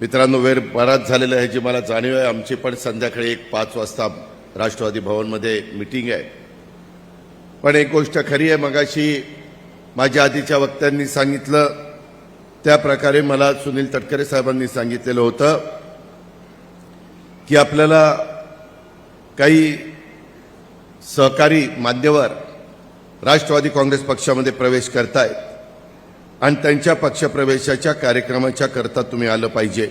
मित्रांनो, वेळ बराच झालेला आहे, जी मला जाणीव आहे. आमची पण संध्याकाळी 5 वाजता राष्ट्रवादी भवनमध्ये मीटिंग आहे. पण एक गोष्ट खरी आहे, मगाशी माझ्या आधीच्या वक्त्यांनी सांगितलं त्या प्रकारे मला सुनील तटकरे साहेबांनी सांगितलेलं होतं की आपल्याला काही सहकारी मान्यवर राष्ट्रवादी काँग्रेस पक्षामध्ये प्रवेश करतायत आणि त्यांच्या पक्षप्रवेशाच्या कार्यक्रमाच्या करता तुम्ही आलं पाहिजे.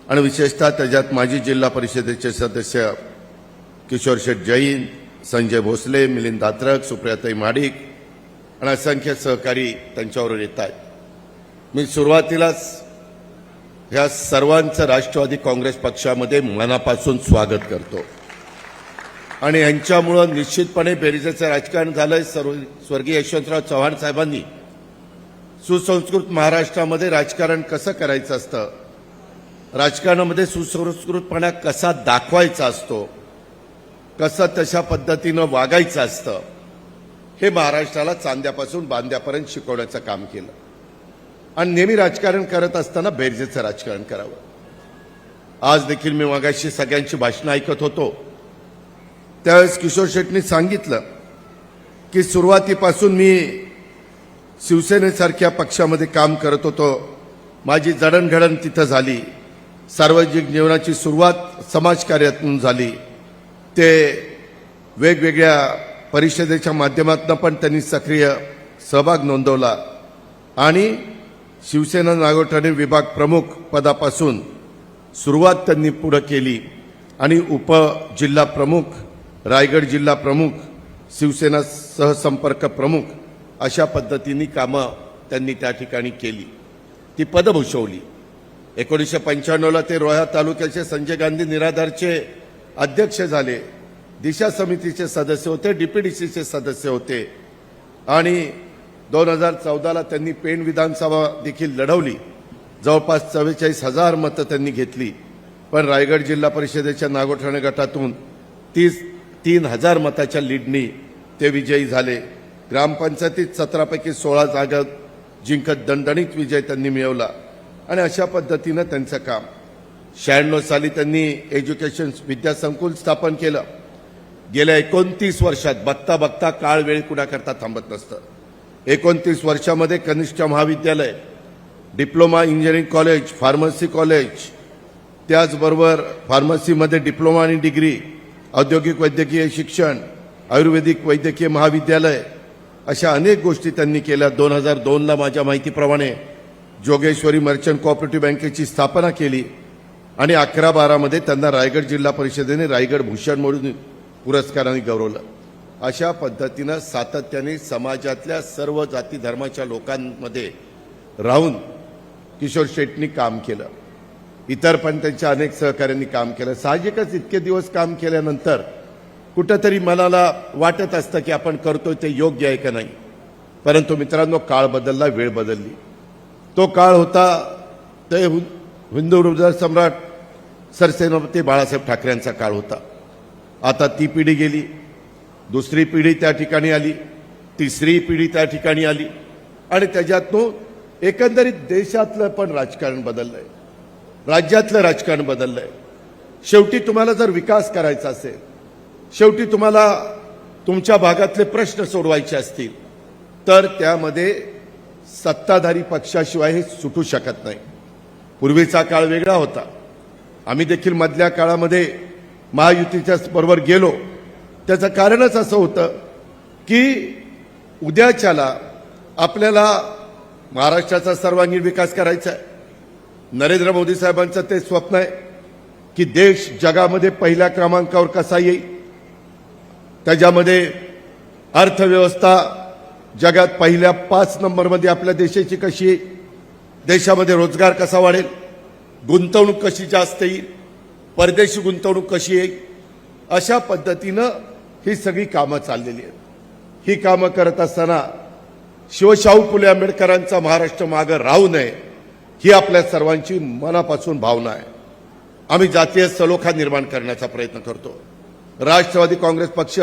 आणि विशेषतः त्याच्यात माजी जिल्हा परिषदेचे सदस्य किशोर शेठ जैन, संजय भोसले, मिलिंद धात्रक, सुप्रियाताई महाडिक आणि असंख्य सहकारी त्यांच्यावर येत आहेत. मी सुरुवातीलाच ह्या सर्वांचं राष्ट्रवादी काँग्रेस पक्षामध्ये मनापासून स्वागत करतो आणि यांच्यामुळं निश्चितपणे बेरीजेचं राजकारण झालंय. स्वर्गीय यशवंतराव चव्हाण साहेबांनी सुसंस्कृत महाराष्ट्रामध्ये राजकारण कसं करायचं असतं, राजकारणामध्ये सुसंस्कृतपणा कसा दाखवायचा असतो, कसं तशा पद्धतीनं वागायचं असतं, हे महाराष्ट्राला चांद्यापासून बांद्यापर्यंत शिकवण्याचं काम केलं. आणि नेहमी राजकारण करत असताना बेरजेचं राजकारण करावं. आज देखील मी मगाशी सगळ्यांची भाषणं ऐकत होतो, त्यावेळेस किशोर शेट्टी सांगितलं की सुरुवातीपासून मी शिवसेनेसारख्या पक्षामध्ये काम करत होतो, माझी जडणघडण तिथं झाली, सार्वजनिक जीवनाची सुरुवात समाजकार्यातून झाली, ते वेगवेगळ्या परिषदेच्या माध्यमातून पण त्यांनी सक्रिय सहभाग नोंदवला आणि शिवसेना नागोठणे विभाग प्रमुख पदापासून सुरुवात त्यांनी पुढे केली आणि उपजिल्हा प्रमुख, रायगड जिल्हा प्रमुख, शिवसेना सहसंपर्क प्रमुख अशा पद्धतीने कामं त्यांनी त्या ठिकाणी केली, ती पदं भूषवली. 1995ला ते रोहा तालुक्याचे संजय गांधी निराधारचे अध्यक्ष झाले, दिशा समितीचे सदस्य होते, डीपीडीसीचे सदस्य होते आणि 2014ला त्यांनी पेण विधानसभा देखील लढवली. जवळपास 44,000 मतं त्यांनी घेतली. पण रायगड जिल्हा परिषदेच्या नागोठणे गटातून 3,000 मताच्या लीडनी ते विजयी झाले. ग्रामपंचायतीत 17 पैकी 16 जागा जिंकत दणदणीत विजय त्यांनी मिळवला. आणि अशा पद्धतीनं त्यांचं काम. 96 साली त्यांनी एज्युकेशन विद्यासंकुल स्थापन केलं. गेल्या 29 वर्षात बघता बघता काळ वेळ कुणाकरता थांबत नसतं. 29 वर्षामध्ये कनिष्ठ महाविद्यालय, diploma engineering college, pharmacy college, त्याचबरोबर फार्मसीमध्ये डिप्लोमा आणि डिग्री, औद्योगिक वैद्यकीय शिक्षण, आयुर्वेदिक वैद्यकीय महाविद्यालय, अशा अनेक गोष्टी त्यांनी केल्या. 2002ला माझ्या माहितीप्रमाणे जोगेश्वरी मर्चंट कोऑपरेटिव्ह बँकेची स्थापना केली आणि 11-12मध्ये त्यांना रायगड जिल्हा परिषदेने रायगड भूषण म्हणून पुरस्काराने गौरवलं. अशा पद्धतीनं सातत्याने समाजातल्या सर्व जाती धर्माच्या लोकांमध्ये राहून किशोर शेट्टींनी काम केलं. इतर पण त्यांच्या अनेक सहकाऱ्यांनी काम केलं. साहजिकच इतके दिवस काम केल्यानंतर कुठंतरी मनाला वाटत असतं की आपण करतोय ते योग्य आहे का नाही. परंतु मित्रांनो, काळ बदलला, वेळ बदलली. तो काळ होता ते हिंदू हृदय सम्राट सरसेनापती बाळासाहेब ठाकरेंचा काळ होता. आता ती पिढी गेली, दुसरी पिढी त्या ठिकाणी आली, तिसरी पिढी त्या ठिकाणी आली आणि त्याच्यातून एकंदरीत देशातलं पण राजकारण बदललंय, राज्यातलं राजकारण बदललंय. शेवटी तुम्हाला जर विकास करायचा असेल, शेवटी तुम्हाला तुमच्या भागातले प्रश्न सोडवायचे असतील तर त्यामध्ये सत्ताधारी पक्षाशिवाय हे सुटू शकत नाही. पूर्वीचा काळ वेगळा होता. आम्ही देखील मधल्या काळामध्ये महायुतीच्या बरोबर गेलो. त्याचं कारणच असं होतं की उद्याच्याला आपल्याला महाराष्ट्राचा सर्वांगीण विकास करायचा आहे. नरेंद्र मोदी साहेबांचं ते स्वप्न आहे की देश जगामध्ये पहिल्या क्रमांकावर कसा येईल, त्याच्यामध्ये अर्थव्यवस्था जगात पहिल्या 5 नंबरमध्ये आपल्या देशाची कशी येईल, देशामध्ये रोजगार कसा वाढेल, गुंतवणूक कशी जास्त येईल, परदेशी गुंतवणूक कशी येईल, अशा पद्धतीनं ही सगळी कामं चाललेली आहेत. ही कामं करत असताना शिवशाहू फुले आंबेडकरांचा महाराष्ट्र मागं राहू नये ही आपल्या सर्वांची मनापासून भावना आहे. आम्ही जातीय सलोखा निर्माण करण्याचा प्रयत्न करतो. राष्ट्रवादी काँग्रेस पक्ष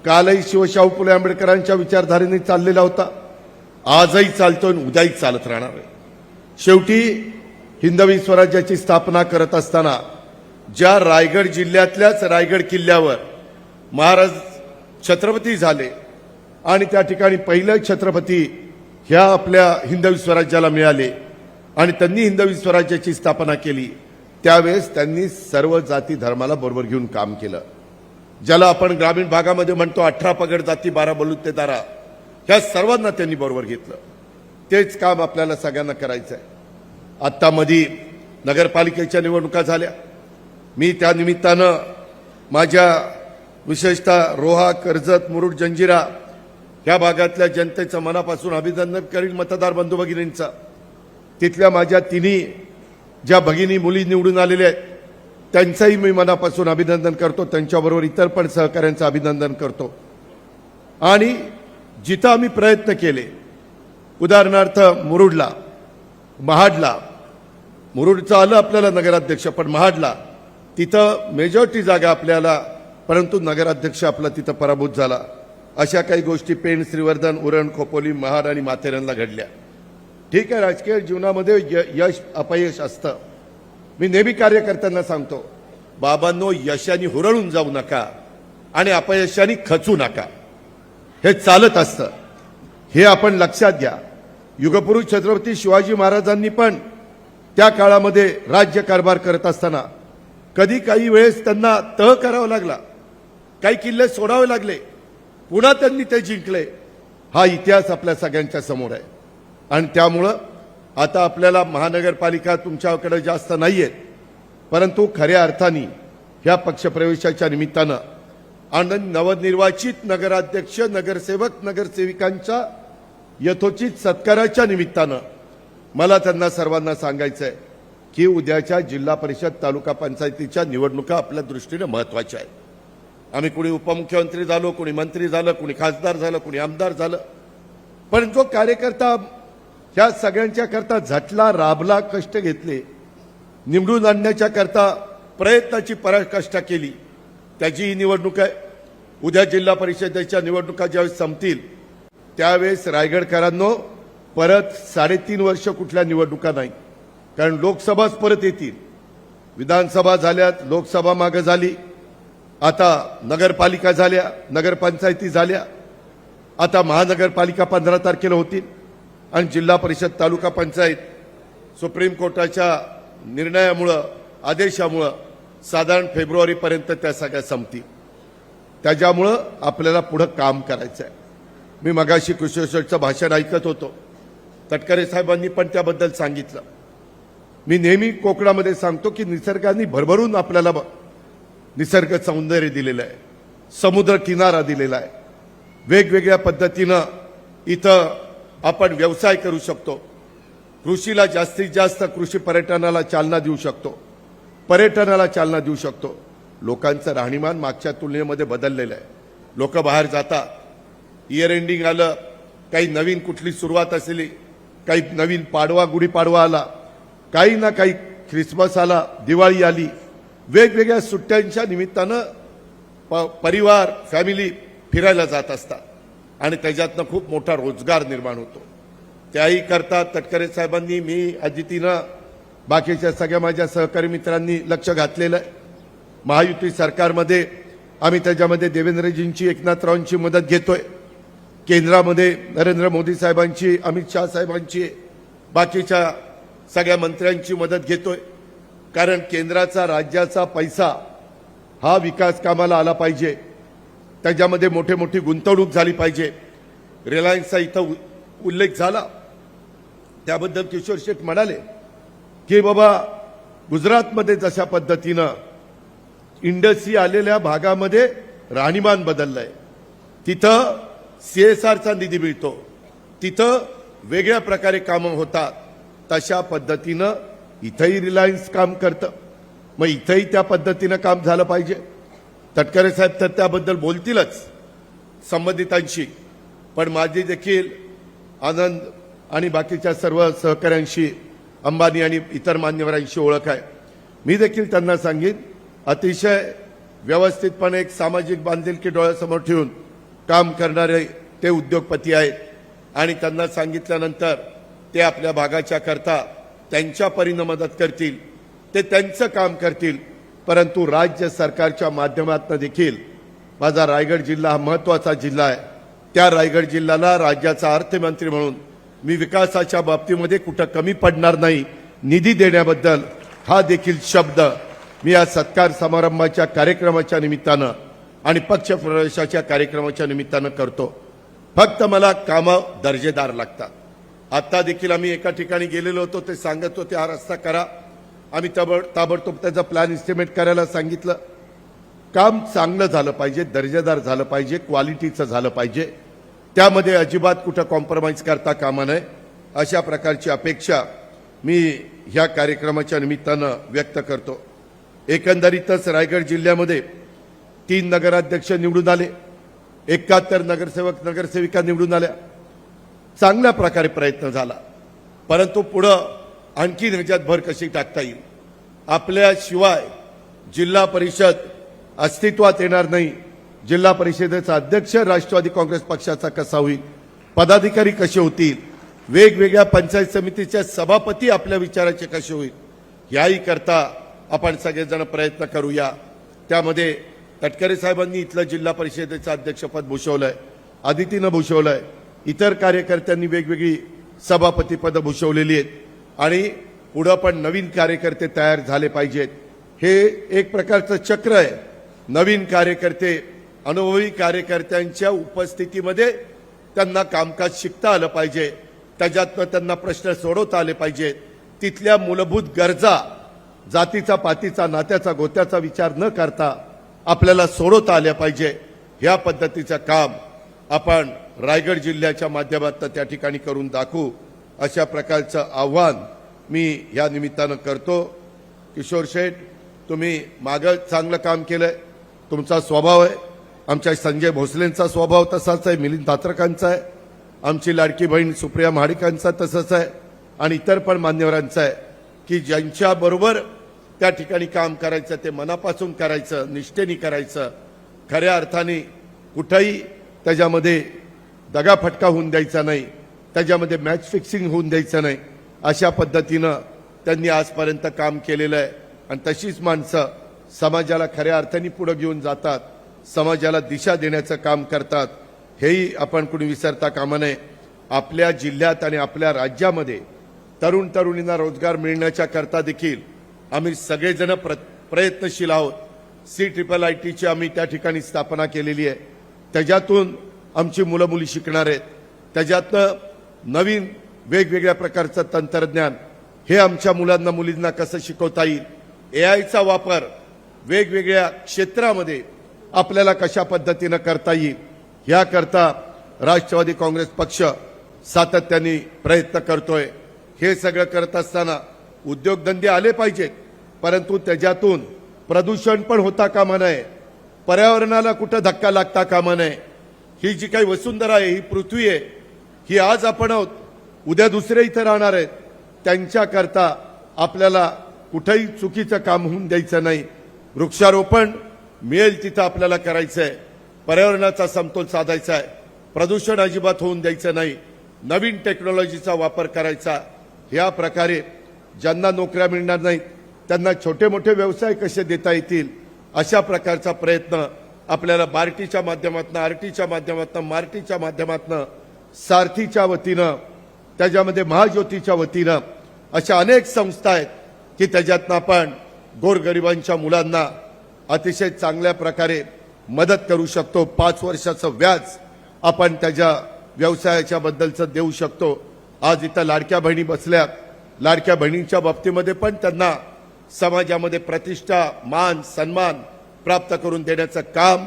कालही शिवशाहू फुले आंबेडकरांच्या विचारधारेने चाललेला होता, आजही चालतो आणि उद्याही चालत राहणार आहे. शेवटी हिंदवी स्वराज्याची स्थापना करत असताना ज्या रायगड जिल्ह्यातल्याच रायगड किल्ल्यावर महाराज छत्रपती झाले आणि त्या ठिकाणी पहिले छत्रपती ह्या आपल्या हिंदवी स्वराज्याला मिळाले आणि त्यांनी हिंदवी स्वराज्याची स्थापना केली, त्यावेळेस त्यांनी सर्व जाती धर्माला बरोबर घेऊन काम केलं. ज्याला आपण ग्रामीण भागामध्ये म्हणतो 18 पगड जाती 12 बलुतेदारा, ह्या सर्वांना त्यांनी बरोबर घेतलं. तेच काम आपल्याला सगळ्यांना करायचं आहे. आत्ता मधी नगरपालिकेच्या निवडणुका झाल्या. मी त्या निमित्तानं माझ्या विशेषतः रोहा, कर्जत, मुरुड, जंजिरा ह्या भागातल्या जनतेचं मनापासून अभिनंदन करीन, मतदार बंधू भगिनींचा. तिथल्या माझ्या तिन्ही ज्या भगिनी मुली निवडून आलेल्या आहेत त्यांचंही मी मनापासून अभिनंदन करतो. त्यांच्याबरोबर इतर पण सहकाऱ्यांचं अभिनंदन करतो. आणि जिथं आम्ही प्रयत्न केले, उदाहरणार्थ मुरुडला, महाडला, मुरुडचं आलं आपल्याला नगराध्यक्ष, पण महाडला तिथं मेजॉरिटी जागा आपल्याला, परंतु नगराध्यक्ष आपला तिथं पराभूत झाला. अशा काही गोष्टी पेण, श्रीवर्धन, उरण, खोपोली, महाड आणि माथेरानला घडल्या. ठीक आहे, राजकीय जीवनामध्ये यश अपयश असतं. मी नेहमी कार्यकर्त्यांना सांगतो, बाबांनो, यशाने हुरळून जाऊ नका आणि अपयशाने खचू नका. हे चालत असतं, हे आपण लक्षात घ्या. युगपुरुष छत्रपती शिवाजी महाराजांनी पण त्या काळामध्ये राज्यकारभार करत असताना कधी काही वेळेस त्यांना तह करावा लागला, काही किल्ले सोडावे लागले, पुन्हा त्यांनी ते जिंकले. हा इतिहास आपल्या सगळ्यांच्या समोर आहे. आणि त्यामुळं आता आपल्याला महानगरपालिका तुमच्याकडे जास्त नाही आहेत, परंतु खऱ्या अर्थाने ह्या पक्षप्रवेशाच्या निमित्तानं आणि नवनिर्वाचित नगराध्यक्ष, नगरसेवक, नगरसेविकांच्या यथोचित सत्काराच्या निमित्तानं मला त्यांना सर्वांना सांगायचं आहे की उद्याच्या जिल्हा परिषद, तालुका पंचायतीच्या निवडणुका आपल्या दृष्टीने महत्त्वाच्या आहेत. आम्ही कुणी उपमुख्यमंत्री झालो, कुणी मंत्री झालं, कुणी खासदार झालं, कुणी आमदार झालं, पण जो कार्यकर्ता ह्या सगळ्यांच्या करता झटला, राबला, कष्ट घेतले, निवडून आणण्याच्या करता प्रयत्नाची पराकाष्ठा केली, त्याची ही निवडणूक आहे. उद्या जिल्हा परिषदेच्या निवडणुका ज्यावेळेस संपतील त्यावेळेस रायगडकरांनो परत 3.5 वर्ष कुठल्या निवडणुका नाही, कारण लोकसभाच परत येतील. विधानसभा झाल्यात, लोकसभा मागे झाली, आता नगरपालिका झाल्या, नगरपंचायती झाल्या, आता महानगरपालिका 15 तारखेला होतील आणि जिल्हा परिषद, तालुका पंचायत सुप्रीम कोर्टाच्या निर्णयामुळं, आदेशामुळं साधारण फेब्रुवारीपर्यंत त्या सगळ्या संपतील. त्याच्यामुळं आपल्याला पुढं काम करायचं आहे. मी मगाशी कृषी विषयकचं भाषण ऐकत होतो, तटकरे साहेबांनी पण त्याबद्दल सांगितलं. मी नेहमी कोकणामध्ये सांगतो की निसर्गाने भरभरून आपल्याला निसर्ग सौंदर्य दिलेलं आहे, समुद्र किनारा दिलेला आहे. वेगवेगळ्या पद्धतीनं इथं आपण व्यवसाय करू शकतो. कृषीला जास्तीत जास्त कृषी पर्यटनाला चालना देऊ शकतो, पर्यटनाला चालना देऊ शकतो. लोकांचं राहणीमान मागच्या तुलनेमध्ये बदललेलं आहे. लोक बाहेर जातात, इयर एंडिंग आलं, काही नवीन कुठली सुरुवात असली, काही नवीन पाडवा, गुढीपाडवा आला, काही ना काही ख्रिसमस आला, दिवाळी आली, वेगवेगळ्या सुट्ट्यांच्या निमित्तानं परिवार, फॅमिली फिरायला जात असतात आणि त्याच्यातनं खूप मोठा रोजगार निर्माण होतो. त्याही करता तटकरे साहेबांनी, मी, अजितीनं, बाकीच्या सगळ्या माझ्या सहकारी मित्रांनी लक्ष घातलेलं आहे. महायुती सरकारमध्ये आम्ही त्याच्यामध्ये देवेंद्रजींची, एकनाथरावांची मदत घेतोय, केंद्रामध्ये नरेंद्र मोदी साहेबांची, अमित शाह साहेबांची, बाकीच्या सगळ्या मंत्र्यांची मदत घेतोय. कारण केंद्राचा, राज्याचा पैसा हा विकास कामाला आला पाहिजे, त्याच्यामध्ये मोठी गुंतवणूक झाली पाहिजे. रिलायन्सचा इथं उल्लेख झाला, त्याबद्दल किशोर शेठ म्हणाले की बाबा गुजरातमध्ये जशा पद्धतीनं इंडस्ट्री आलेल्या भागामध्ये राहणीमान बदललंय, तिथं CSRचा निधी मिळतो, तिथं वेगळ्या प्रकारे कामं होतात, तशा पद्धतीनं इथंही रिलायन्स काम करतं. मग इथंही त्या पद्धतीनं काम झालं पाहिजे. तटकरे साहेब तर त्याबद्दल बोलतीलच संबंधितांशी, पण माझी देखील आनंद आणि बाकीच्या सर्व सहकाऱ्यांशी, अंबानी आणि इतर मान्यवरांशी ओळख आहे. मी देखील त्यांना सांगेन, अतिशय व्यवस्थितपणे एक सामाजिक बांधिलकी डोळ्यासमोर ठेवून काम करणारे ते उद्योगपती आहेत आणि त्यांना सांगितल्यानंतर ते आपल्या भागाच्या करता त्यांच्या परीनं मदत करतील, ते त्यांचं काम करतील. परंतु राज्य सरकारच्या माध्यमातून देखील माझा रायगड जिल्हा हा महत्त्वाचा जिल्हा आहे. त्या रायगड जिल्ह्याला राज्याचा अर्थमंत्री म्हणून मी विकासाच्या बाबतीमध्ये कुठं कमी पडणार नाही. निधी देण्याबद्दल हा देखील शब्द मी या सत्कार समारंभाच्या कार्यक्रमाच्या निमित्तानं आणि पक्षप्रवेशाच्या कार्यक्रमाच्या निमित्तानं करतो. फक्त मला कामं दर्जेदार लागतात. आता देखील आम्ही एका ठिकाणी गेलेलो होतो, ते सांगत होते हा रस्ता करा. आम्ही ताबडतोब त्याचा प्लॅन इस्टिमेट करायला सांगितलं. काम चांगलं झालं पाहिजे, दर्जेदार झालं पाहिजे, क्वालिटीचं झालं पाहिजे. त्यामध्ये अजिबात कुठं कॉम्प्रोमाइज करता कामा नये, अशा प्रकारची अपेक्षा मी ह्या कार्यक्रमाच्या निमित्तानं व्यक्त करतो. एकंदरीतच रायगड जिल्ह्यामध्ये 3 नगराध्यक्ष निवडून आले, 71 नगरसेवक नगरसेविका निवडून आल्या. चांगल्या प्रकारे प्रयत्न झाला. परंतु पुढं आणखी ह्याच्यात भर कशी टाकता येईल. आपल्याशिवाय जिल्हा परिषद अस्तित्वात येणार नाही. जिल्हा परिषदेचा अध्यक्ष राष्ट्रवादी काँग्रेस पक्षाचा कसा होईल, पदाधिकारी कसे होतील, वेगवेगळ्या पंचायत समितीच्या सभापती आपल्या विचाराचे कसे होईल, याही करता आपण सगळेजण प्रयत्न करूया. त्यामध्ये तटकरे साहेबांनी इथलं जिल्हा परिषदेचं अध्यक्षपद भूषवलंय, आदितीनं भूषवलंय, इतर कार्यकर्त्यांनी वेगवेगळी सभापती पद भूषवलेली आहेत आणि पुढं पण नवीन कार्यकर्ते तयार झाले पाहिजेत. हे एक प्रकारचं चक्र आहे. नवीन कार्यकर्ते अनुभवी कार्यकर्त्यांच्या उपस्थितीमध्ये त्यांना कामकाज शिकता आलं पाहिजे, त्याच्यातनं त्यांना प्रश्न सोडवता आले पाहिजेत. तिथल्या मूलभूत गरजा जातीचा पातीचा नात्याचा गोत्याचा विचार न करता आपल्याला सोडवता आल्या पाहिजे. ह्या पद्धतीचं काम आपण रायगड जिल्ह्याच्या माध्यमातून त्या ठिकाणी करून दाखवू, अशा प्रकारचं आव्हान मी या निमित्तानं करतो. किशोर शेठ, तुम्ही मागं चांगलं काम केलंय, तुमचा स्वभाव आहे. आमच्या संजय भोसलेंचा स्वभाव तसाच आहे, मिलिंद तात्रकांचा आहे, आमची लाडकी बहीण सुप्रिया महाडिकांचा तसंच आहे आणि इतर पण मान्यवरांचा आहे की ज्यांच्याबरोबर त्या ठिकाणी काम करायचं ते मनापासून करायचं, निष्ठेने करायचं. खऱ्या अर्थाने कुठंही त्याच्यामध्ये दगाफटका होऊन द्यायचा नाही, त्याच्यामध्ये मॅच फिक्सिंग होऊन द्यायचं नाही. अशा पद्धतीनं त्यांनी आजपर्यंत काम केलेलं आहे आणि तशीच माणसं समाजाला खऱ्या अर्थाने पुढे घेऊन जातात, समाजाला दिशा देण्याचं काम करतात. हेही आपण कुणी विसरता कामा नये. आपल्या जिल्ह्यात आणि आपल्या राज्यामध्ये तरुण तरुणींना रोजगार मिळण्याच्या करता देखील आम्ही सगळेजण प्रयत्नशील आहोत. CIIITची आम्ही त्या ठिकाणी स्थापना केलेली आहे. त्याच्यातून आमची मुलं मुली शिकणार आहेत. त्याच्यातनं नवीन वेगवेगळ्या प्रकारचं तंत्रज्ञान हे आमच्या मुलांना मुलींना कसं शिकवता येईल, AIचा वापर वेगवेगळ्या क्षेत्रामध्ये आपल्याला कशा पद्धतीनं करता येईल, याकरता राष्ट्रवादी काँग्रेस पक्ष सातत्याने प्रयत्न करतोय. हे सगळं करत असताना उद्योगधंदे आले पाहिजेत, परंतु त्याच्यातून प्रदूषण पण होता कामा नये, पर्यावरणाला कुठं धक्का लागता कामा नये. ही जी काही वसुंधरा आहे, ही पृथ्वी आहे, ही आज आपण आहोत, उद्या दुसरे इथं राहणार आहेत. त्यांच्याकरता आपल्याला कुठंही चुकीचं काम होऊन द्यायचं नाही. वृक्षारोपण मिळेल तिथं आपल्याला करायचं आहे, पर्यावरणाचा समतोल साधायचा आहे, प्रदूषण अजिबात होऊन द्यायचं नाही, नवीन टेक्नॉलॉजीचा वापर करायचा. या प्रकारे ज्यांना नोकऱ्या मिळणार नाहीत त्यांना छोटे मोठे व्यवसाय कसे देता येतील, अशा प्रकारचा प्रयत्न आपल्याला बार्टीच्या माध्यमातून, आरटीच्या माध्यमातून, मार्टीच्या माध्यमातून, सारथीच्या वतीनं, त्याच्यामध्ये महाज्योतीच्या वतीनं अशा अनेक संस्था आहेत की त्याच्यातनं आपण गोरगरिबांच्या मुलांना अतिशय चांगल्या प्रकारे मदत करू शकतो. 5 वर्षाचं व्याज आपण त्याच्या व्यवसायाच्या बद्दलचं देऊ शकतो. आज इथं लाडक्या बहिणी बसल्या, लाडक्या बहिणींच्या बाबतीमध्ये पण त्यांना समाजामध्ये प्रतिष्ठा, मान, सन्मान प्राप्त करून देण्याचं काम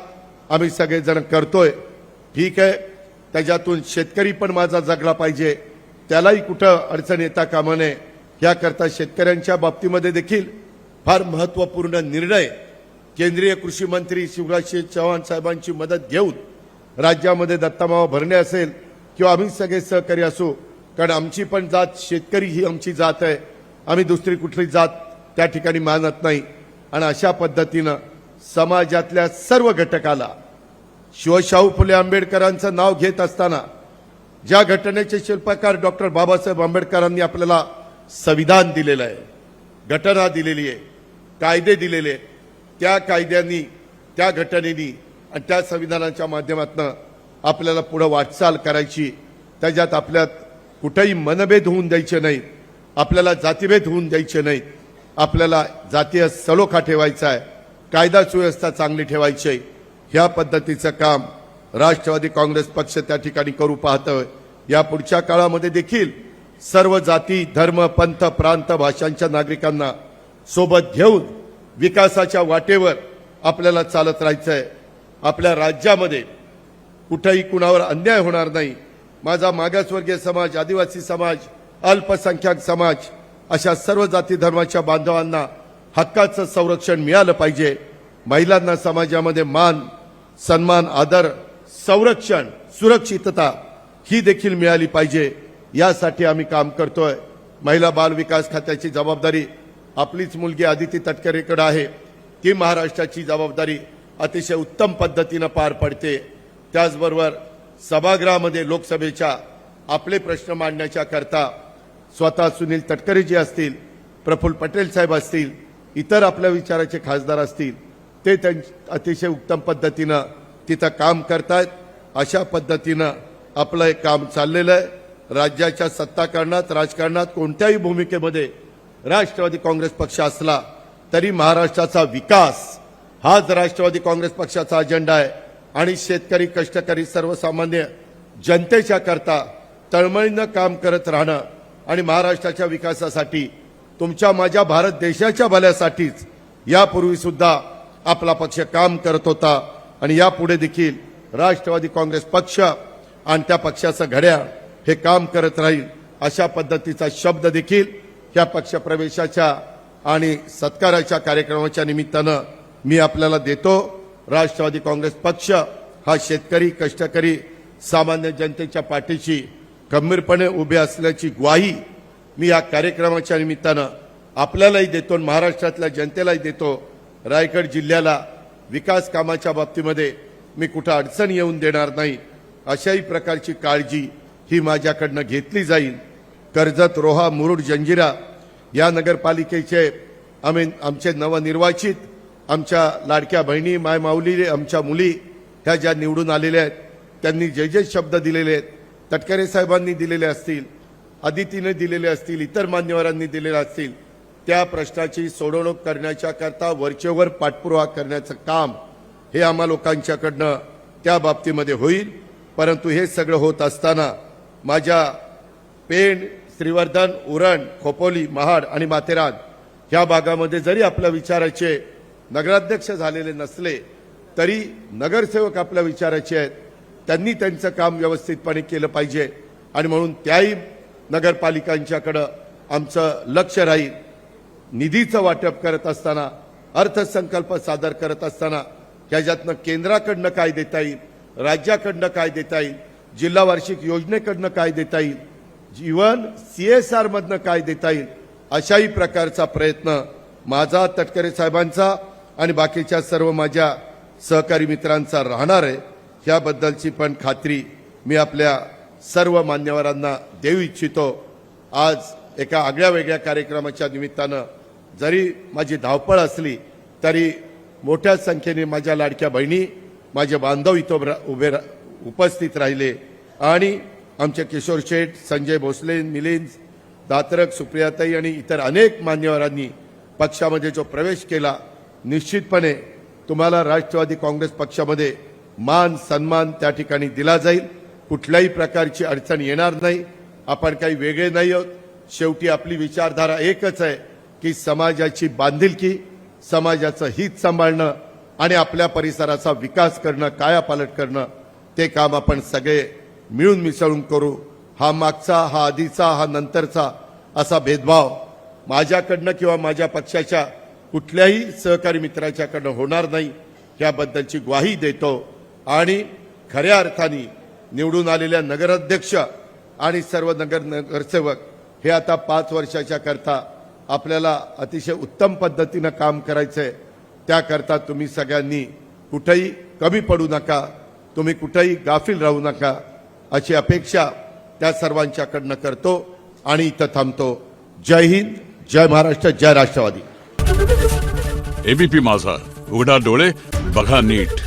आम्ही सगळेजण करतोय. ठीक आहे, त्याच्यातून शेतकरी पण माझा जगला पाहिजे, त्यालाही कुठं अडचण येता कामा नये. याकरता शेतकऱ्यांच्या बाबतीमध्ये देखील फार महत्त्वपूर्ण निर्णय केंद्रीय कृषी मंत्री शिवराजसिंह चौहान साहेबांची मदत घेऊन राज्यामध्ये दत्तामावा भरणे असेल किंवा आम्ही सगळे सहकारी असू, कारण आमची पण जात शेतकरी ही आमची जात आहे, आम्ही दुसरी कुठली जात त्या ठिकाणी मानत नाही. आणि अशा पद्धतीनं समाजातल्या सर्व घटकाला शिवशाहू फुले आंबेडकरांचं नाव घेत असताना ज्या घटनेचे शिल्पकार डॉक्टर बाबासाहेब आंबेडकरांनी आपल्याला संविधान दिलेलं आहे, घटना दिलेली आहे, कायदे दिलेले आहेत. त्या कायद्यांनी, त्या घटनेनी आणि त्या संविधानाच्या माध्यमातून आपल्याला पुढे वाटचाल करायची. त्याच्यात आपल्यात कुठेही मनभेद होऊन द्यायचे नाहीत, आपल्याला जातीभेद होऊन द्यायचे नाहीत, आपल्याला जातीय सलोखा ठेवायचा आहे, कायदा सुव्यवस्था चांगली ठेवायची आहे. ह्या पद्धतीचं काम राष्ट्रवादी काँग्रेस पक्ष त्या ठिकाणी करू पाहतोय. या पुढच्या काळामध्ये देखील सर्व जाती, धर्म, पंथ, प्रांत, भाषांच्या नागरिकांना सोबत घेऊन विकासाच्या वाटेवर आपल्याला चालत राहायचंय. आपल्या राज्यामध्ये कुठेही कुणावर अन्याय होणार नाही. माझा मागासवर्गीय समाज, आदिवासी समाज, अल्पसंख्याक समाज अशा सर्व जाती धर्माच्या बांधवांना हक्काचं संरक्षण मिळालं पाहिजे. महिलांना समाजामध्ये मान, सन्मान, आदर, संरक्षण, सुरक्षितता ही देखील मिळाली पाहिजे. यासाठी आम्ही काम करतोय. महिला बाल विकास खात्याची जबाबदारी आपलीच मुलगी आदिती तटकरेकडे आहे. ती महाराष्ट्राची जबाबदारी अतिशय उत्तम पद्धतीनं पार पडते. त्याचबरोबर सभागृहामध्ये लोकसभेच्या आपले प्रश्न मांडण्याच्या करता स्वतः सुनील तटकरेजी असतील, प्रफुल्ल पटेल साहेब असतील, इतर आपल्या विचाराचे खासदार असतील, ते अतिशय उत्तम पद्धतीनं तिथं काम करतायत. अशा पद्धतीनं आपलं एक काम चाललेलं आहे. राज्याच्या सत्ताकारणात, राजकारणात कोणत्याही भूमिकेमध्ये राष्ट्रवादी काँग्रेस पक्ष असला तरी महाराष्ट्राचा विकास हाच राष्ट्रवादी काँग्रेस पक्षाचा अजेंडा आहे. आणि शेतकरी, कष्टकरी, सर्वसामान्य जनतेच्या करता तळमळीनं काम करत राहणं आणि महाराष्ट्राच्या विकासासाठी, तुमच्या माझ्या भारत देशाच्या भल्यासाठीच यापूर्वी सुद्धा आपला पक्ष काम करत होता आणि यापुढे देखील राष्ट्रवादी काँग्रेस पक्ष आणि त्या पक्षाचं घड्याळ हे काम करत राहील. अशा पद्धतीचा शब्द देखील या पक्षप्रवेशाच्या आणि सत्काराच्या कार्यक्रमाच्या निमित्तानं मी आपल्याला देतो. राष्ट्रवादी काँग्रेस पक्ष हा शेतकरी, कष्टकरी, सामान्य जनतेच्या पाठीशी खंबीरपणे उभे असल्याची ग्वाही मी या कार्यक्रमाच्या निमित्तानं आपल्यालाही देतो, महाराष्ट्रातल्या जनतेलाही देतो. रायगड जिल्ह्याला विकास कामाच्या बाबतीमध्ये मी कुठं अडचण येऊन देणार नाही, अशाही प्रकारची काळजी ही माझ्याकडनं घेतली जाईल. कर्जत, रोहा, मुरुड, जंजिरा या नगरपालिकेचे आमचे नवनिर्वाचित, आमच्या लाडक्या बहिणी, मायमाऊली, आमच्या मुली ह्या ज्या निवडून आलेल्या आहेत, त्यांनी जे जे शब्द दिलेले आहेत, तटकरे साहेबांनी दिलेले असतील, आदितीने दिलेले असतील, इतर मान्यवरांनी दिलेले असतील, त्या प्रश्नाची सोडवणूक करण्याच्या करता वरचेवर पाठपुरावा करण्याचं काम हे आम्हा लोकांच्याकडनं त्या बाबतीमध्ये होईल. परंतु हे सगळं होत असताना माझ्या पेण, श्रीवर्धन, उरण, खोपोली, महाड आणि माथेरान ह्या भागामध्ये जरी आपल्या विचाराचे नगराध्यक्ष झालेले नसले तरी नगरसेवक आपल्या विचाराचे आहेत. त्यांनी त्यांचं काम व्यवस्थितपणे केलं पाहिजे आणि म्हणून त्याही नगरपालिकांच्याकडं आमचं लक्ष राहील. निधीचं वाटप करत असताना, अर्थसंकल्प सादर करत असताना ह्याच्यातनं केंद्राकडनं काय देता येईल, राज्याकडनं काय देता येईल, जिल्हा वार्षिक योजनेकडनं काय देता येईल, जीवन CSR मधनं काय देता येईल, अशाही प्रकारचा प्रयत्न माझा, तटकरे साहेबांचा आणि बाकीच्या सर्व माझ्या सहकारी मित्रांचा राहणार आहे. ह्याबद्दलची पण खात्री मी आपल्या सर्व मान्यवरांना देऊ इच्छितो. आज एका आगळ्या वेगळ्या कार्यक्रमाच्या निमित्तानं जरी माझी धावपळ असली तरी मोठ्या संख्येने माझ्या लाडक्या बहिणी, माझे बांधव इथं उपस्थित राहिले आणि आमचे किशोर शेठ, संजय भोसले, मिलिंद दातरक, सुप्रियाताई आणि इतर अनेक मान्यवरांनी पक्षामध्ये जो प्रवेश केला, निश्चितपणे तुम्हाला राष्ट्रवादी काँग्रेस पक्षामध्ये मान, सन्मान त्या ठिकाणी दिला जाईल. कुठल्याही प्रकारची अडचण येणार नाही. आपण काही वेगळे नाही आहोत. शेवटी आपली विचारधारा एकच आहे की समाजाची बांधिलकी, समाजाचं हित सांभाळणं आणि आपल्या परिसराचा विकास करणं, कायापालट करणं, ते काम आपण सगळे मिळून मिसळून करू. हा मागचा, हा आधीचा, हा नंतरचा असा भेदभाव माझ्याकडनं किंवा माझ्या पक्षाच्या कुठल्याही सहकारी मित्राच्याकडनं होणार नाही, याबद्दलची ग्वाही देतो. आणि खऱ्या अर्थाने निवडून आलेल्या नगराध्यक्ष आणि सर्व नगरसेवक हे आता 5 वर्षाच्या करता आपल्याला अतिशय उत्तम पद्धतीनं काम करायचंय. त्याकरता तुम्ही सगळ्यांनी कुठेही कमी पडू नका, तुम्ही कुठेही गाफील राहू नका, अशी अपेक्षा त्या सर्वांच्याकडनं करतो आणि इथं थांबतो. जय हिंद, जय महाराष्ट्र, जय राष्ट्रवादी. एबीपी माझा, उघडा डोळे बघा नीट.